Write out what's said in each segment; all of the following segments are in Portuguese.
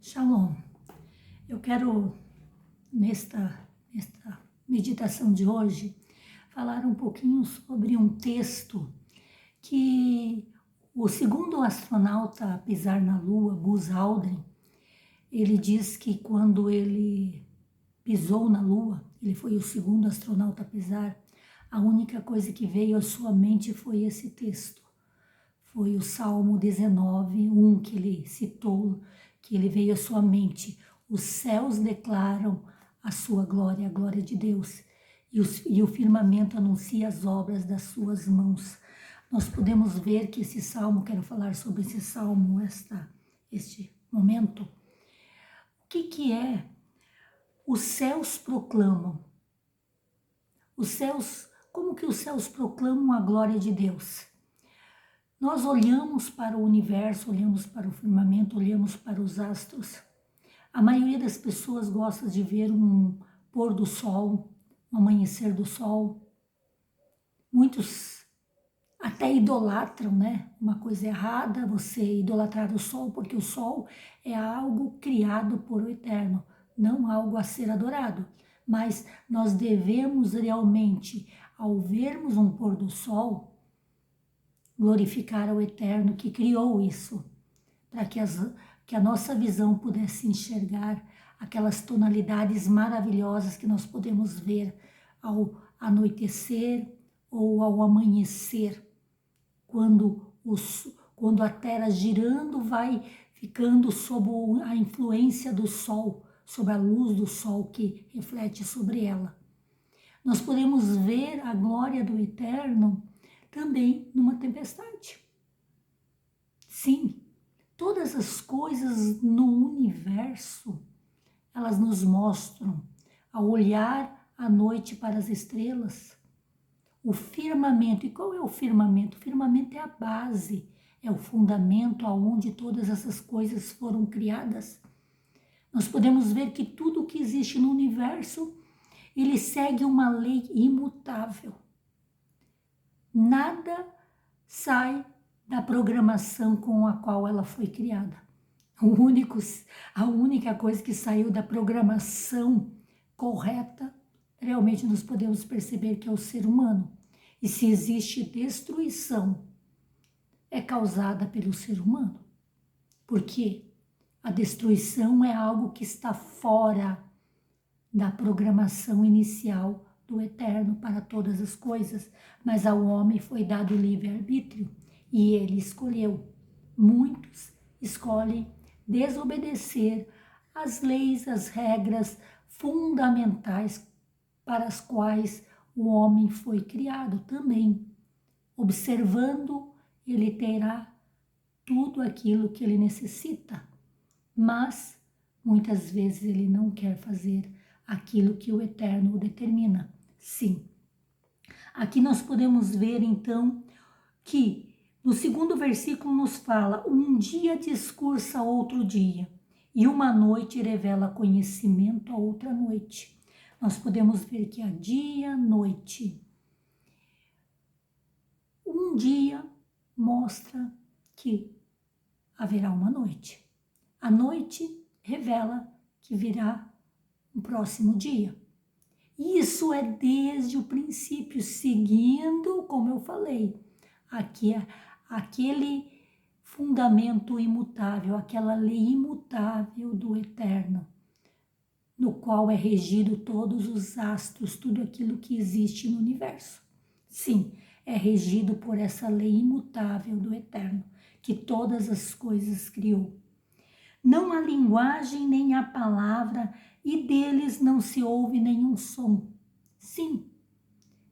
Shalom. Eu quero, nesta meditação de hoje, falar um pouquinho sobre um texto que o segundo astronauta a pisar na Lua, Buzz Aldrin, ele diz que quando ele pisou na Lua, ele foi o segundo astronauta a pisar, a única coisa que veio à sua mente foi esse texto. Foi o Salmo 19:1 que ele citou, que ele veio à sua mente. Os céus declaram a sua glória, a glória de Deus, e o firmamento anuncia as obras das suas mãos. Nós podemos ver que esse salmo, quero falar sobre esse salmo, este momento. O que é? Os céus proclamam. Os céus, como que os céus proclamam a glória de Deus? Nós olhamos para o universo, olhamos para o firmamento, olhamos para os astros. A maioria das pessoas gosta de ver um pôr do sol, um amanhecer do sol. Muitos até idolatram, né? Uma coisa errada você idolatrar o sol, porque o sol é algo criado por o Eterno, não algo a ser adorado. Mas nós devemos realmente, ao vermos um pôr do sol, glorificar ao Eterno que criou isso, para que a nossa visão pudesse enxergar aquelas tonalidades maravilhosas que nós podemos ver ao anoitecer ou ao amanhecer, quando a Terra girando vai ficando sob a influência do Sol, sob a luz do Sol que reflete sobre ela. Nós podemos ver a glória do Eterno também numa tempestade. Sim, todas as coisas no universo, elas nos mostram, ao olhar à noite para as estrelas, o firmamento. E qual é o firmamento? O firmamento é a base, é o fundamento aonde todas essas coisas foram criadas. Nós podemos ver que tudo que existe no universo, ele segue uma lei imutável. Nada sai da programação com a qual ela foi criada. A única coisa que saiu da programação correta, realmente nós podemos perceber que é o ser humano. E se existe destruição, é causada pelo ser humano. Porque a destruição é algo que está fora da programação inicial do Eterno para todas as coisas, mas ao homem foi dado livre-arbítrio e ele escolheu. Muitos escolhem desobedecer às leis, às regras fundamentais para as quais o homem foi criado também. Observando, ele terá tudo aquilo que ele necessita, mas muitas vezes ele não quer fazer aquilo que o Eterno o determina. Sim. Aqui nós podemos ver, então, que no segundo versículo nos fala: um dia discursa outro dia, e uma noite revela conhecimento a outra noite. Nós podemos ver que há dia, noite. Um dia mostra que haverá uma noite. A noite revela que virá um próximo dia. Isso é desde o princípio, seguindo, como eu falei, aquele fundamento imutável, aquela lei imutável do Eterno, no qual é regido todos os astros, tudo aquilo que existe no universo. Sim, é regido por essa lei imutável do Eterno, que todas as coisas criou. Não há linguagem nem há palavra, e deles não se ouve nenhum som. Sim,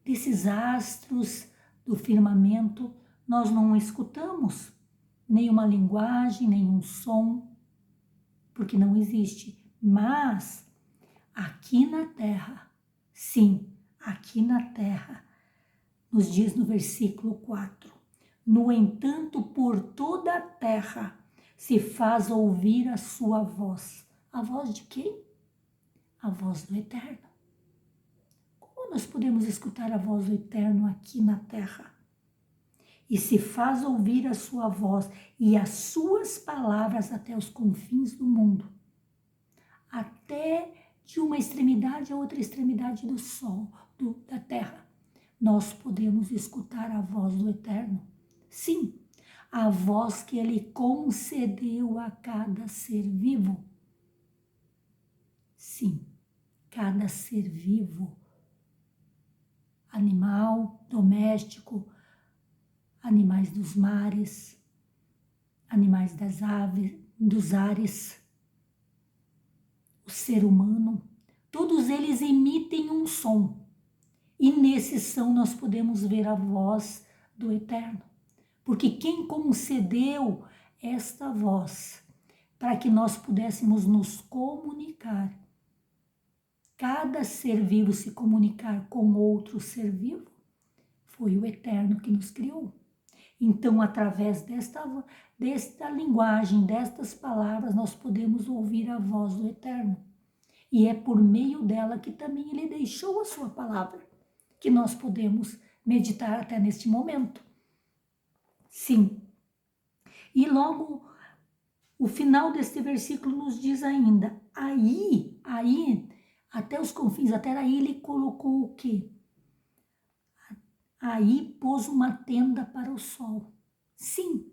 desses astros do firmamento nós não escutamos nenhuma linguagem, nenhum som, porque não existe. Mas aqui na terra, sim, aqui na terra, nos diz no versículo 4, no entanto, por toda a terra se faz ouvir a sua voz. A voz de quem? A voz do Eterno. Como nós podemos escutar a voz do Eterno aqui na terra? E se faz ouvir a sua voz e as suas palavras até os confins do mundo. até de uma extremidade a outra extremidade do sol, da terra, nós podemos escutar a voz do Eterno. Sim, a voz que Ele concedeu a cada ser vivo. Sim, cada ser vivo, animal, doméstico, animais dos mares, animais das aves, dos ares, o ser humano, todos eles emitem um som. E nesse som nós podemos ver a voz do Eterno. Porque quem concedeu esta voz para que nós pudéssemos nos comunicar, cada ser vivo se comunicar com outro ser vivo, foi o Eterno que nos criou. Então, através desta linguagem, destas palavras, nós podemos ouvir a voz do Eterno. E é por meio dela que também Ele deixou a sua palavra, que nós podemos meditar até neste momento. Sim. E logo, o final deste versículo nos diz ainda, aí, até os confins da terra, aí Ele colocou o quê? Aí pôs uma tenda para o sol. Sim,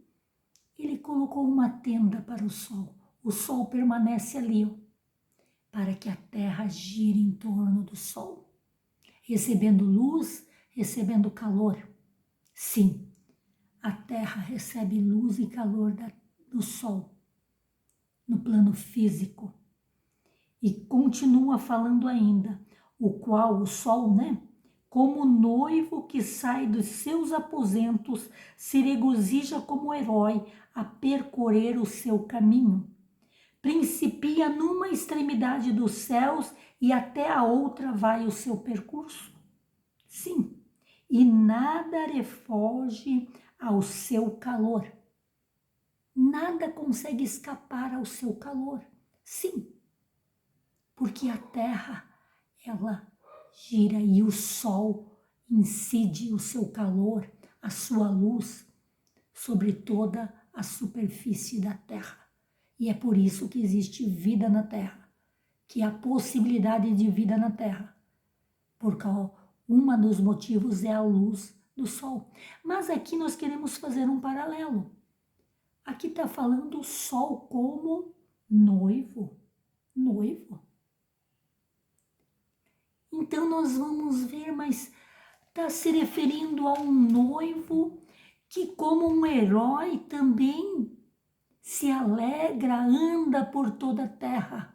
Ele colocou uma tenda para o sol. O sol permanece ali, para que a terra gire em torno do sol, recebendo luz, recebendo calor. Sim, a terra recebe luz e calor do sol, no plano físico. E continua falando ainda, o qual o sol, como noivo que sai dos seus aposentos, se regozija como herói a percorrer o seu caminho. Principia numa extremidade dos céus e até a outra vai o seu percurso. Sim, e nada lhe foge ao seu calor. Nada consegue escapar ao seu calor. Sim, porque a terra, ela gira e o sol incide o seu calor, a sua luz sobre toda a superfície da terra. E é por isso que existe vida na terra, que há possibilidade de vida na terra. Porque um dos motivos é a luz do sol. Mas aqui nós queremos fazer um paralelo. Aqui está falando o sol como noivo. Noivo. Então nós vamos ver, mas está se referindo a um noivo que, como um herói, também se alegra, anda por toda a terra.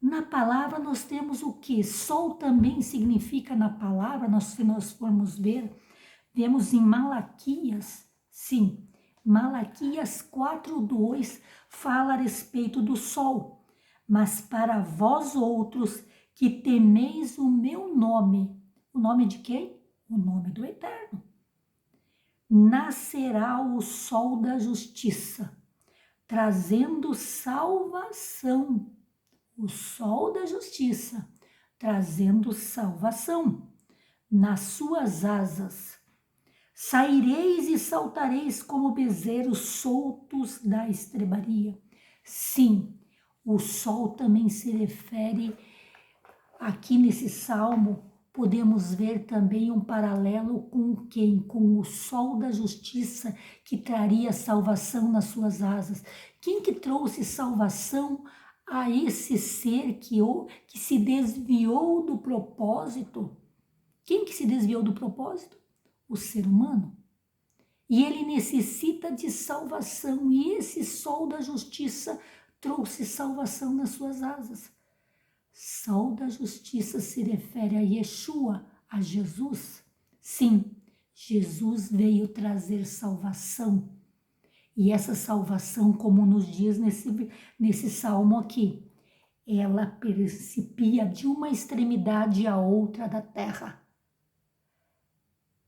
Na palavra nós temos o que? Sol também significa na palavra, se nós formos ver, vemos em Malaquias, sim, Malaquias 4:2 fala a respeito do sol. Mas para vós outros que temeis o meu nome, o nome de quem? O nome do Eterno. Nascerá o sol da justiça, trazendo salvação. O sol da justiça, trazendo salvação. Nas suas asas, saireis e saltareis como bezerros soltos da estrebaria. Sim, o sol também se refere, aqui nesse salmo, podemos ver também um paralelo com quem? Com o sol da justiça que traria salvação nas suas asas. Quem que trouxe salvação a esse ser que se desviou do propósito? Quem que se desviou do propósito? O ser humano. E ele necessita de salvação, e esse sol da justiça trouxe salvação nas suas asas. Sol da justiça se refere a Yeshua, a Jesus. Sim, Jesus veio trazer salvação. E essa salvação, como nos diz nesse salmo aqui, ela principia de uma extremidade à outra da terra.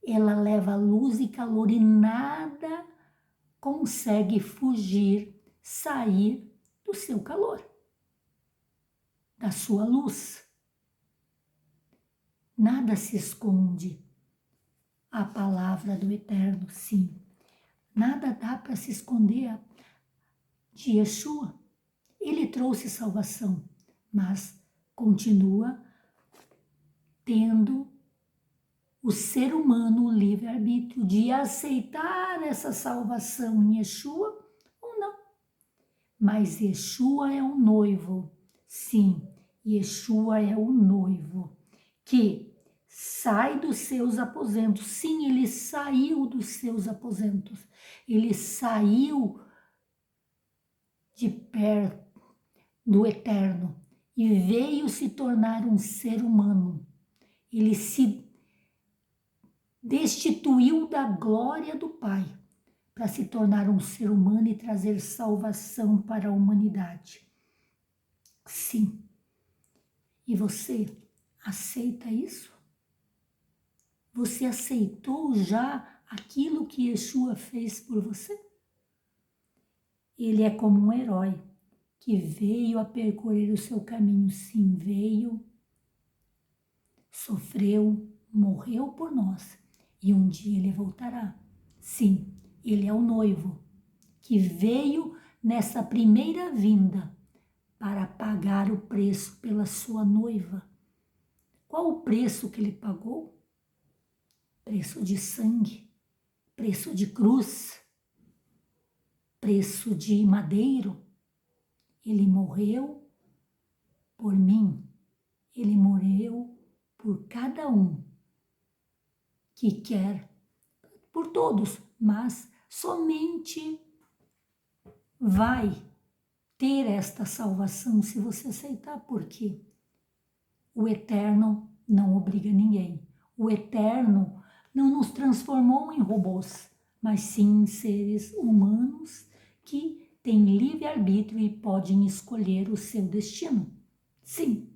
Ela leva luz e calor e nada consegue fugir, sair do seu calor, da sua luz. Nada se esconde. A palavra do Eterno, sim. Nada dá para se esconder de Yeshua. Ele trouxe salvação. mas continua tendo o ser humano o livre-arbítrio de aceitar essa salvação em Yeshua ou não. Mas Yeshua é o noivo, sim, Yeshua é o noivo que sai dos seus aposentos. Sim, ele saiu dos seus aposentos, ele saiu de perto do eterno e veio se tornar um ser humano. Ele se destituiu da glória do Pai para se tornar um ser humano e trazer salvação para a humanidade. Sim. E você aceita isso? Você aceitou já aquilo que Yeshua fez por você? Ele é como um herói que veio a percorrer o seu caminho. Sim, veio, sofreu, morreu por nós e um dia ele voltará. Sim, ele é o noivo que veio nessa primeira vinda para pagar o preço pela sua noiva. Qual o preço que ele pagou? Preço de sangue, preço de cruz, preço de madeiro. Ele morreu por mim, ele morreu por cada um que quer, por todos, mas somente vai ter esta salvação se você aceitar, porque o Eterno não obriga ninguém. O Eterno não nos transformou em robôs, mas sim em seres humanos que têm livre-arbítrio e podem escolher o seu destino. Sim,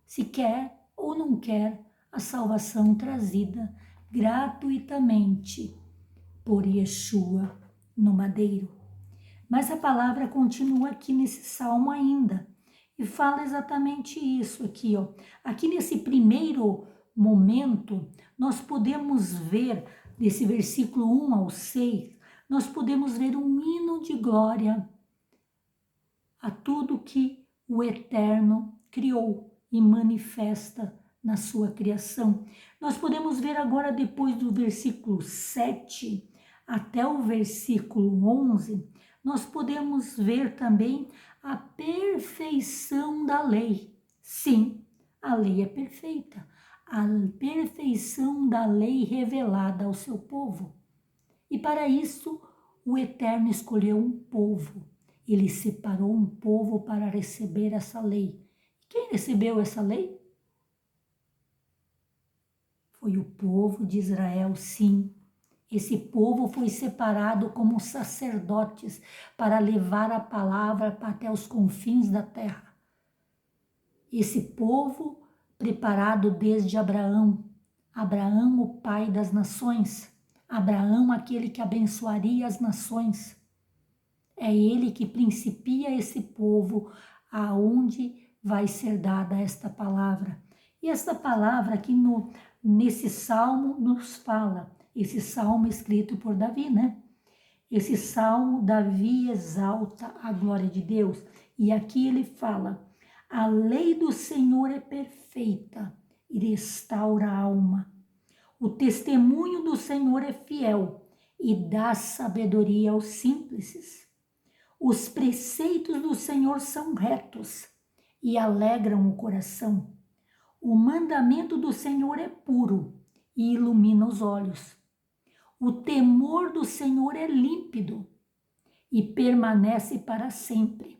se quer ou não quer a salvação trazida gratuitamente por Yeshua no madeiro. Mas a palavra continua aqui nesse salmo ainda e fala exatamente isso aqui, ó. Aqui nesse primeiro momento, nós podemos ver, desse versículo 1 ao 6, nós podemos ver um hino de glória a tudo que o Eterno criou e manifesta na sua criação. Nós podemos ver agora, depois do versículo 7 até o versículo 11, nós podemos ver também a perfeição da lei. Sim, a lei é perfeita. A perfeição da lei revelada ao seu povo. E para isso, o Eterno escolheu um povo. Ele separou um povo para receber essa lei. Quem recebeu essa lei? Foi o povo de Israel, sim. Esse povo foi separado como sacerdotes para levar a palavra até os confins da terra. Esse povo preparado desde Abraão. Abraão, o pai das nações. Abraão, aquele que abençoaria as nações. É ele que principia esse povo aonde vai ser dada esta palavra. E esta palavra aqui nesse salmo nos fala, esse salmo escrito por Davi, né? Esse salmo, Davi exalta a glória de Deus. E aqui ele fala, a lei do Senhor é perfeita e restaura a alma. O testemunho do Senhor é fiel e dá sabedoria aos simples. Os preceitos do Senhor são retos e alegram o coração. O mandamento do Senhor é puro e ilumina os olhos. O temor do Senhor é límpido e permanece para sempre.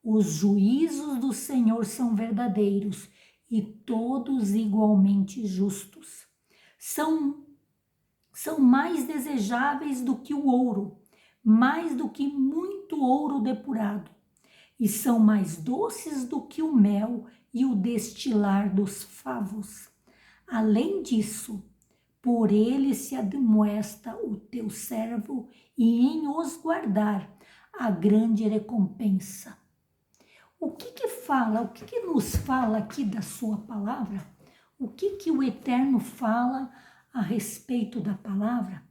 Os juízos do Senhor são verdadeiros e todos igualmente justos. São mais desejáveis do que o ouro, mais do que muito ouro depurado, e são mais doces do que o mel e o destilar dos favos. Além disso, por ele se admoesta o teu servo, e em os guardar a grande recompensa. O que fala, o que nos fala aqui da sua palavra? O que o Eterno fala a respeito da palavra?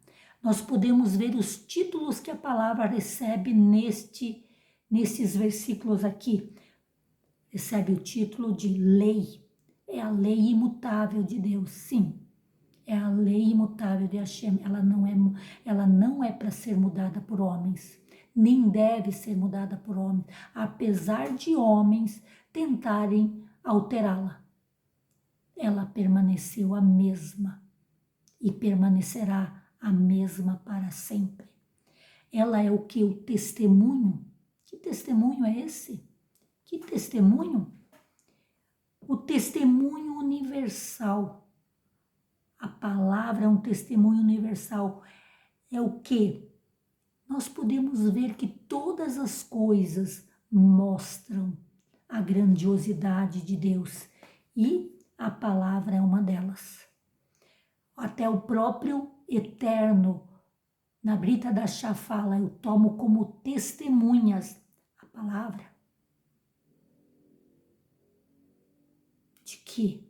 Nós podemos ver os títulos que a palavra recebe nesses versículos aqui. recebe o título de lei. É a lei imutável de Deus, sim. É a lei imutável de Hashem. Ela não é para ser mudada por homens, nem deve ser mudada por homens, apesar de homens tentarem alterá-la. Ela permaneceu a mesma e permanecerá a mesma para sempre. Ela é o que? O testemunho. Que testemunho é esse? Que testemunho? O testemunho universal. A palavra é um testemunho universal. É o que? Nós podemos ver que todas as coisas mostram a grandiosidade de Deus e a palavra é uma delas. Até o próprio Eterno, na Brita da Chá fala, eu tomo como testemunhas a palavra. De que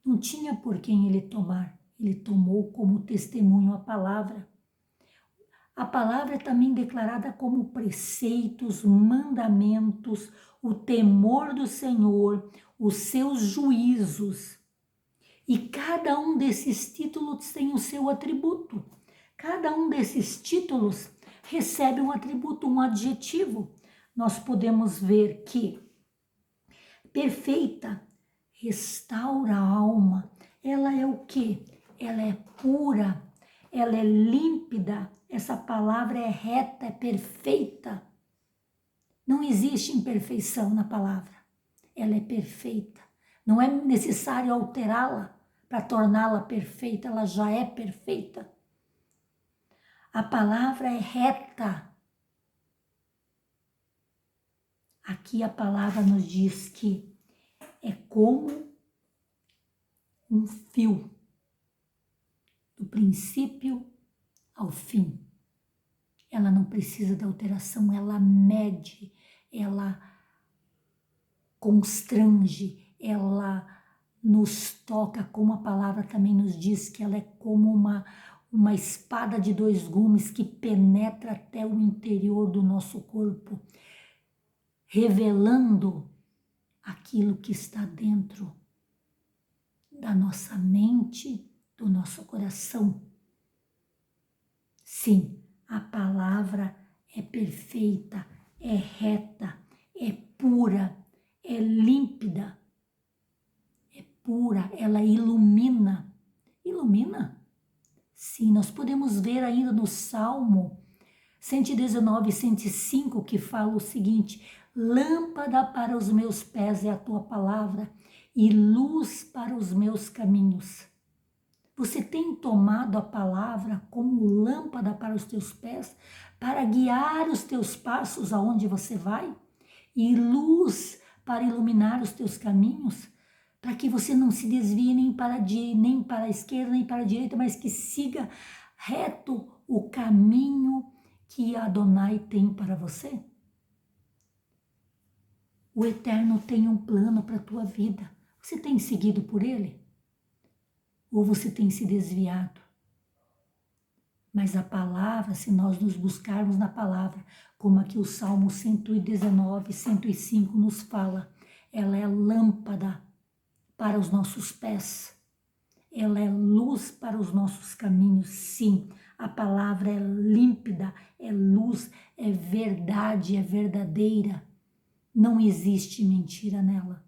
não tinha por quem ele tomar, ele tomou como testemunho a palavra. A palavra é também declarada como preceitos, mandamentos, o temor do Senhor, os seus juízos. E cada um desses títulos tem o seu atributo. Cada um desses títulos recebe um atributo, um adjetivo. Nós podemos ver que perfeita restaura a alma. Ela é o quê? Ela é pura, ela é límpida. Essa palavra é reta, é perfeita. Não existe imperfeição na palavra. Ela é perfeita. Não é necessário alterá-la para torná-la perfeita, ela já é perfeita. A palavra é reta. Aqui a palavra nos diz que é como um fio, do princípio ao fim. Ela não precisa de alteração, ela mede, ela constrange, ela nos toca, como a palavra também nos diz, que ela é como uma espada de dois gumes que penetra até o interior do nosso corpo, revelando aquilo que está dentro da nossa mente, do nosso coração. Sim, a palavra é perfeita, é reta, é pura, é límpida, é pura, ela ilumina. Ilumina? Sim, nós podemos ver ainda no Salmo 119, 105, que fala o seguinte: lâmpada para os meus pés é a tua palavra e luz para os meus caminhos. Você tem tomado a palavra como lâmpada para os teus pés, para guiar os teus passos aonde você vai? E luz para iluminar os teus caminhos? Para que você não se desvie nem para a esquerda, nem para a direita, mas que siga reto o caminho que Adonai tem para você? O Eterno tem um plano para a tua vida. Você tem seguido por ele? Ou você tem se desviado? Mas a palavra, se nós nos buscarmos na palavra, como aqui o Salmo 119, 105 nos fala, ela é lâmpada para os nossos pés, ela é luz para os nossos caminhos. Sim, a palavra é límpida, é luz, é verdade, é verdadeira. Não existe mentira nela.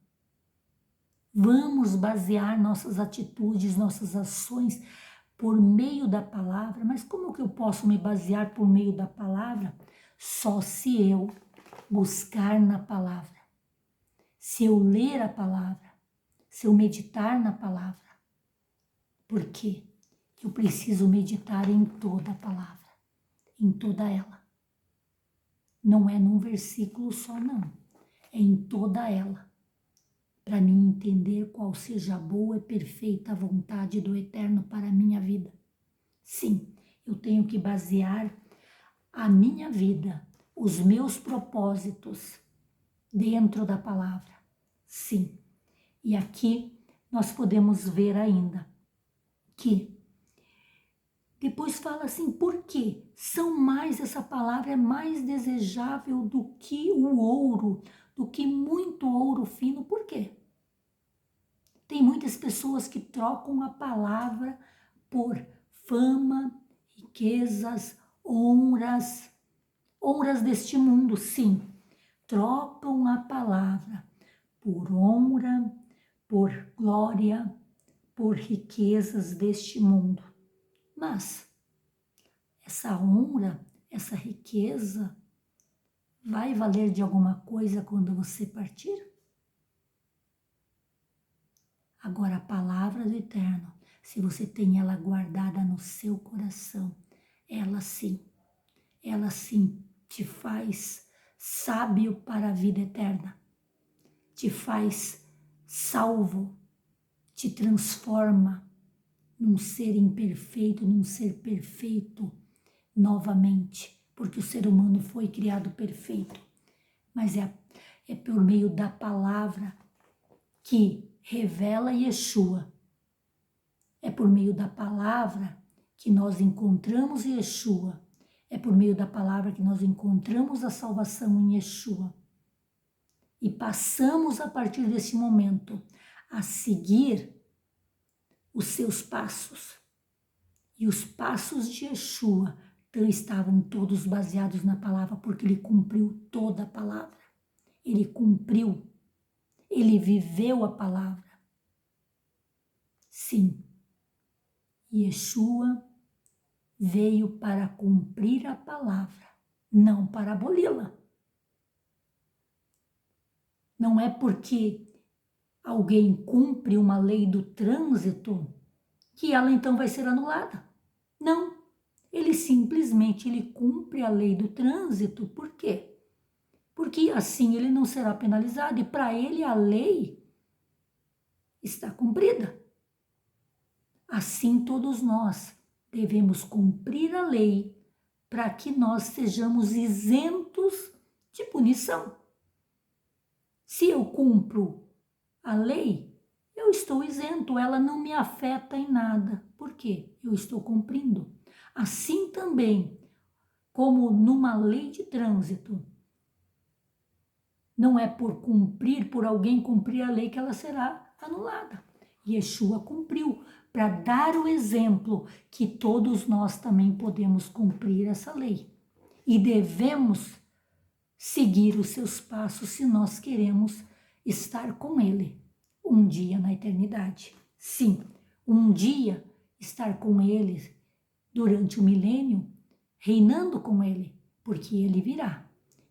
Vamos basear nossas atitudes, nossas ações por meio da palavra. Mas como que eu posso me basear por meio da palavra? Só se eu buscar na palavra, se eu ler a palavra, se eu meditar na palavra. Por quê? Eu preciso meditar em toda a palavra, em toda ela. Não é num versículo só, não. É em toda ela. Para mim entender qual seja a boa e perfeita vontade do Eterno para a minha vida. Sim, eu tenho que basear a minha vida, os meus propósitos dentro da palavra. Sim, e aqui nós podemos ver ainda que depois fala assim, por quê? Essa palavra é mais desejável do que o ouro, do que muito ouro fino. Por quê? Tem muitas pessoas que trocam a palavra por fama, riquezas, honras deste mundo, sim. Trocam a palavra por honra, por glória, por riquezas deste mundo. Mas essa honra, essa riqueza, vai valer de alguma coisa quando você partir? Agora, a palavra do Eterno, se você tem ela guardada no seu coração, ela sim te faz sábio para a vida eterna, te faz salvo, te transforma num ser imperfeito, num ser perfeito novamente, porque o ser humano foi criado perfeito, mas é por meio da palavra que revela Yeshua. É por meio da palavra que nós encontramos Yeshua. É por meio da palavra que nós encontramos a salvação em Yeshua. E passamos a partir desse momento a seguir os seus passos. E os passos de Yeshua estavam todos baseados na palavra, porque ele cumpriu toda a palavra. Ele cumpriu. Ele viveu a palavra. Sim, Yeshua veio para cumprir a palavra, não para aboli-la. Não é porque alguém cumpre uma lei do trânsito que ela então vai ser anulada. Não, ele simplesmente cumpre a lei do trânsito. Por quê? Porque assim ele não será penalizado e para ele a lei está cumprida. Assim todos nós devemos cumprir a lei para que nós sejamos isentos de punição. Se eu cumpro a lei, eu estou isento, ela não me afeta em nada. Por quê? Eu estou cumprindo. Assim também, como numa lei de trânsito, não é por alguém cumprir a lei que ela será anulada. Yeshua cumpriu para dar o exemplo que todos nós também podemos cumprir essa lei. E devemos seguir os seus passos se nós queremos estar com ele um dia na eternidade. Sim, um dia estar com ele durante o milênio, reinando com ele, porque ele virá.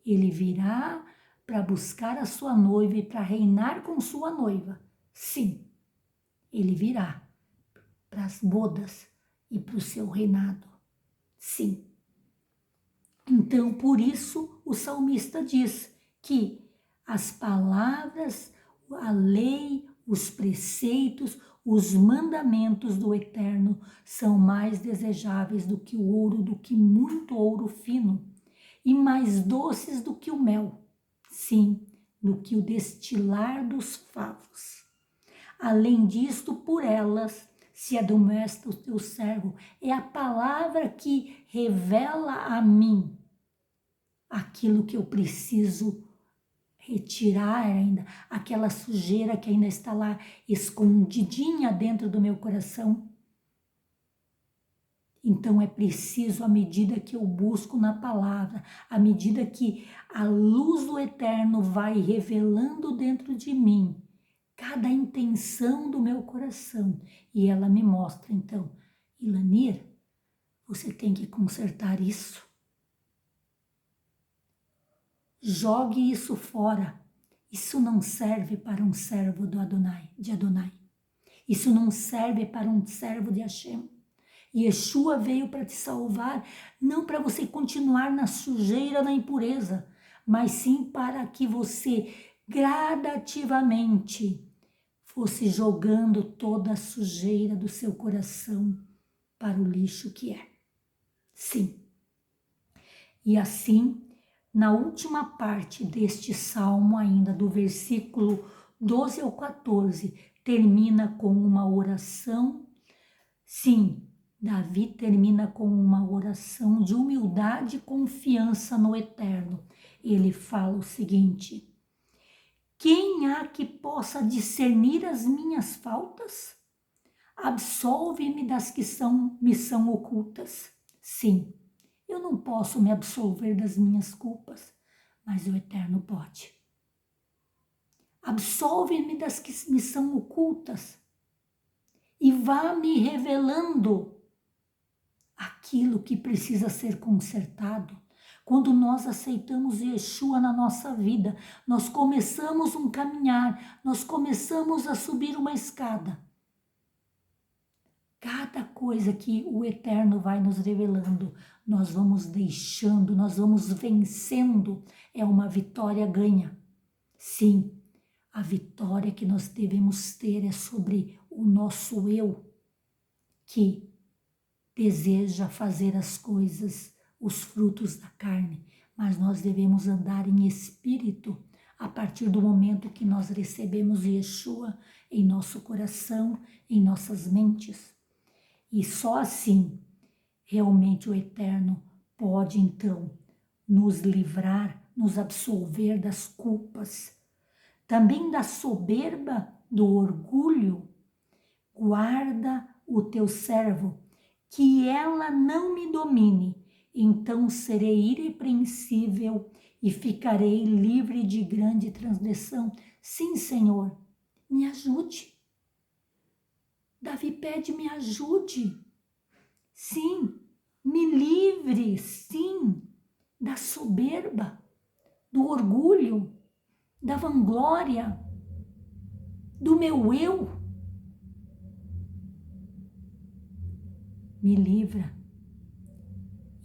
Ele virá para buscar a sua noiva e para reinar com sua noiva. Sim, ele virá para as bodas e para o seu reinado. Sim. Então, por isso, o salmista diz que as palavras, a lei, os preceitos, os mandamentos do Eterno são mais desejáveis do que o ouro, do que muito ouro fino, e mais doces do que o mel, sim, do que o destilar dos favos. Além disto, por elas se admoesta o teu servo. É a palavra que revela a mim aquilo que eu preciso retirar ainda, aquela sujeira que ainda está lá escondidinha dentro do meu coração. Então é preciso, à medida que eu busco na palavra, à medida que a luz do Eterno vai revelando dentro de mim cada intenção do meu coração, e ela me mostra, então, Ilanir, você tem que consertar isso. Jogue isso fora. Isso não serve para um servo de Adonai. Isso não serve para um servo de Hashem. Yeshua veio para te salvar, não para você continuar na sujeira, na impureza, mas sim para que você gradativamente fosse jogando toda a sujeira do seu coração para o lixo que é. Sim. E assim, na última parte deste salmo ainda, do versículo 12 ao 14, termina com uma oração. Sim, Davi termina com uma oração de humildade e confiança no Eterno. Ele fala o seguinte: Quem há que possa discernir as minhas faltas? Absolve-me das que me são ocultas. Sim, eu não posso me absolver das minhas culpas, mas o Eterno pode. Absolve-me das que me são ocultas e vá me revelando aquilo que precisa ser consertado. Quando nós aceitamos Yeshua na nossa vida, nós começamos um caminhar, nós começamos a subir uma escada. Cada coisa que o Eterno vai nos revelando, nós vamos deixando, nós vamos vencendo. É uma vitória ganha. Sim, a vitória que nós devemos ter é sobre o nosso eu, que deseja fazer as coisas, os frutos da carne, mas nós devemos andar em espírito a partir do momento que nós recebemos Yeshua em nosso coração, em nossas mentes. E só assim, realmente o Eterno pode então nos livrar, nos absolver das culpas, também da soberba, do orgulho. Guarda o teu servo, que ela não me domine, então serei irrepreensível e ficarei livre de grande transgressão. Sim, Senhor, me ajude. Davi pede, me ajude. Sim, me livre, sim, da soberba, do orgulho, da vanglória, do meu eu. Me livra.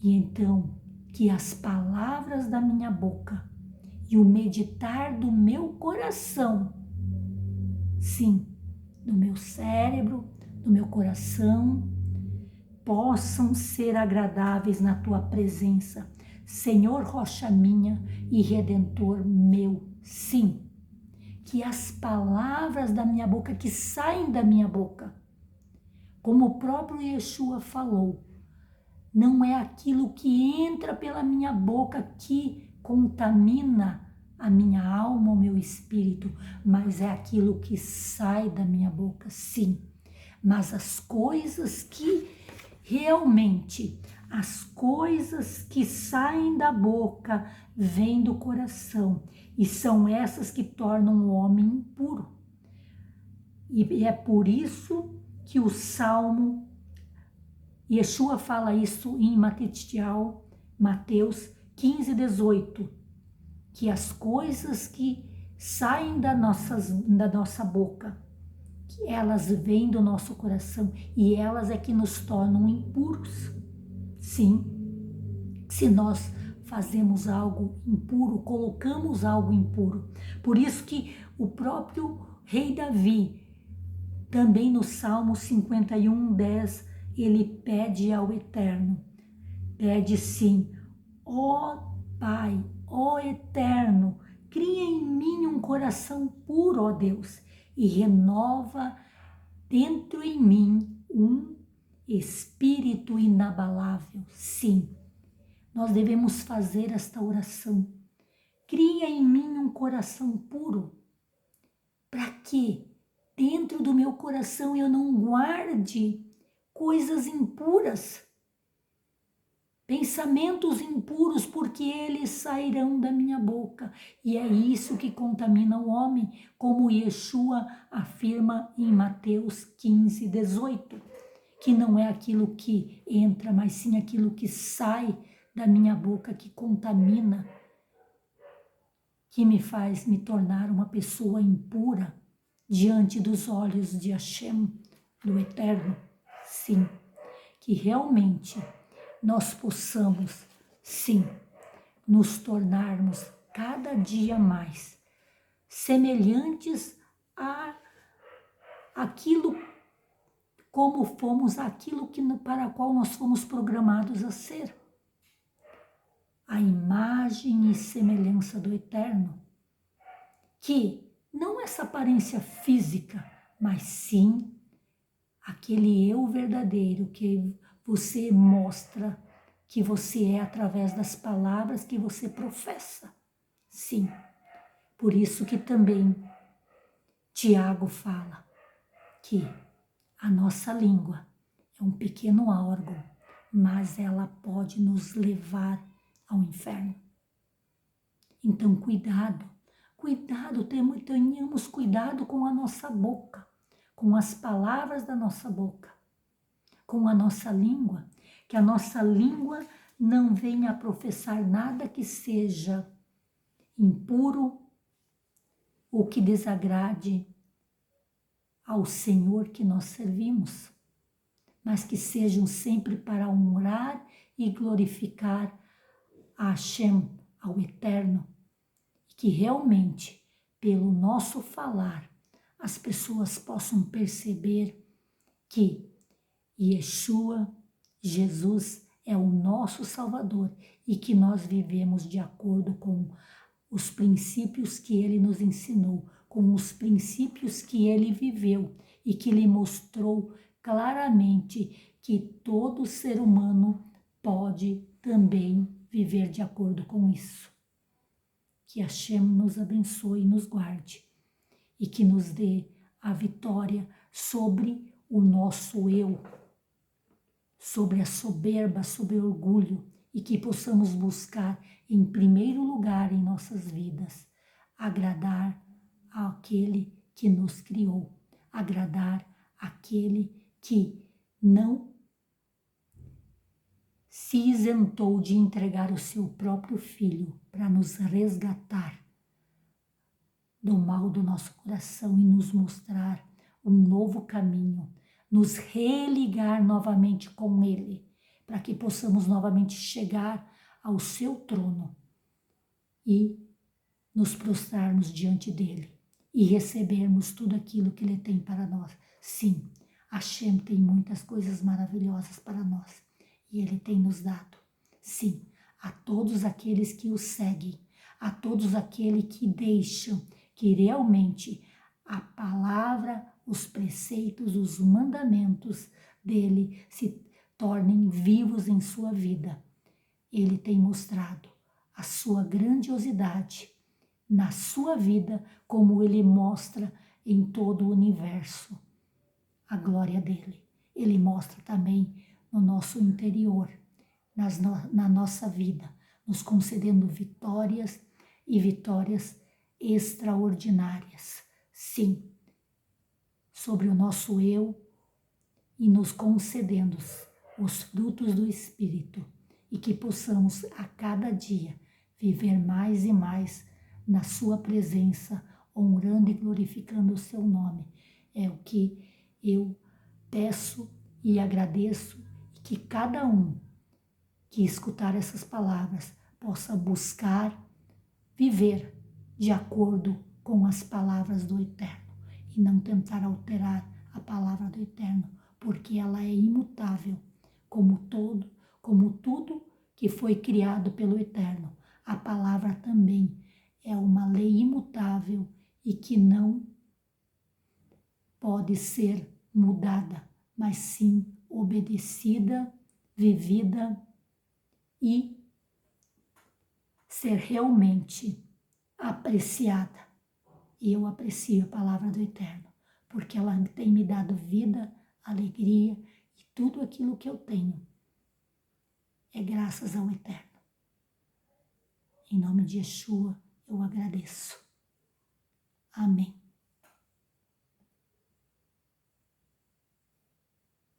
E então, que as palavras da minha boca e o meditar do meu coração, sim, do meu cérebro, do meu coração, possam ser agradáveis na tua presença, Senhor, rocha minha e redentor meu. Sim, que as palavras da minha boca, que saem da minha boca, como o próprio Yeshua falou, não é aquilo que entra pela minha boca que contamina a minha alma, o meu espírito, mas é aquilo que sai da minha boca, sim. Mas as coisas que realmente, as coisas que saem da boca vêm do coração e são essas que tornam o homem impuro. E é por isso que o Salmo, Yeshua fala isso em Mateus 15, 18, que as coisas que saem da nossa boca, que elas vêm do nosso coração e elas é que nos tornam impuros. Sim, se nós fazemos algo impuro, colocamos algo impuro. Por isso que o próprio rei Davi, também no Salmo 51, 10, ele pede ao Eterno, pede sim, ó Pai, ó Eterno, cria em mim um coração puro, ó Deus, e renova dentro em mim um espírito inabalável. Sim, nós devemos fazer esta oração. Cria em mim um coração puro, para que dentro do meu coração eu não guarde coisas impuras, pensamentos impuros, porque eles sairão da minha boca. E é isso que contamina o homem, como Yeshua afirma em Mateus 15, 18, que não é aquilo que entra, mas sim aquilo que sai da minha boca que contamina, que me faz me tornar uma pessoa impura diante dos olhos de Hashem, do Eterno. Sim, que realmente nós possamos, sim, nos tornarmos cada dia mais semelhantes a aquilo, como fomos, aquilo para o qual nós fomos programados a ser. A imagem e semelhança do Eterno, que não essa aparência física, mas sim aquele eu verdadeiro que você mostra que você é através das palavras que você professa. Sim, Por isso que também Tiago fala que a nossa língua é um pequeno órgão, mas ela pode nos levar ao inferno. Então, cuidado, tenhamos cuidado com a nossa boca, com as palavras da nossa boca, com a nossa língua, que a nossa língua não venha a professar nada que seja impuro ou que desagrade ao Senhor que nós servimos, mas que sejam sempre para honrar e glorificar a Hashem, ao Eterno, e que realmente, pelo nosso falar, as pessoas possam perceber que Yeshua, Jesus, é o nosso Salvador e que nós vivemos de acordo com os princípios que Ele nos ensinou, com os princípios que Ele viveu e que Ele mostrou claramente que todo ser humano pode também viver de acordo com isso. Que Hashem nos abençoe e nos guarde e que nos dê a vitória sobre o nosso eu, sobre a soberba, sobre o orgulho, e que possamos buscar em primeiro lugar em nossas vidas agradar àquele que nos criou, agradar àquele que não se isentou de entregar o seu próprio filho para nos resgatar do mal do nosso coração e nos mostrar um novo caminho, nos religar novamente com Ele, para que possamos novamente chegar ao seu trono e nos prostrarmos diante dele e recebermos tudo aquilo que Ele tem para nós. Sim, Hashem tem muitas coisas maravilhosas para nós e Ele tem nos dado. Sim, a todos aqueles que o seguem, a todos aqueles que deixam que realmente a palavra, os preceitos, os mandamentos dele se tornem vivos em sua vida. Ele tem mostrado a sua grandiosidade na sua vida, como ele mostra em todo o universo a glória dele. Ele mostra também no nosso interior, na nossa vida, nos concedendo vitórias e vitórias extraordinárias. Sim, sobre o nosso eu e nos concedendo os frutos do Espírito e que possamos a cada dia viver mais e mais na sua presença, honrando e glorificando o seu nome. É o que eu peço e agradeço, e que cada um que escutar essas palavras possa buscar viver de acordo com as palavras do Eterno e não tentar alterar a palavra do Eterno, porque ela é imutável, como tudo que foi criado pelo Eterno. A palavra também é uma lei imutável e que não pode ser mudada, mas sim obedecida, vivida e ser realmente apreciada. E eu aprecio a palavra do Eterno, porque ela tem me dado vida, alegria e tudo aquilo que eu tenho é graças ao Eterno. Em nome de Yeshua, eu agradeço. Amém.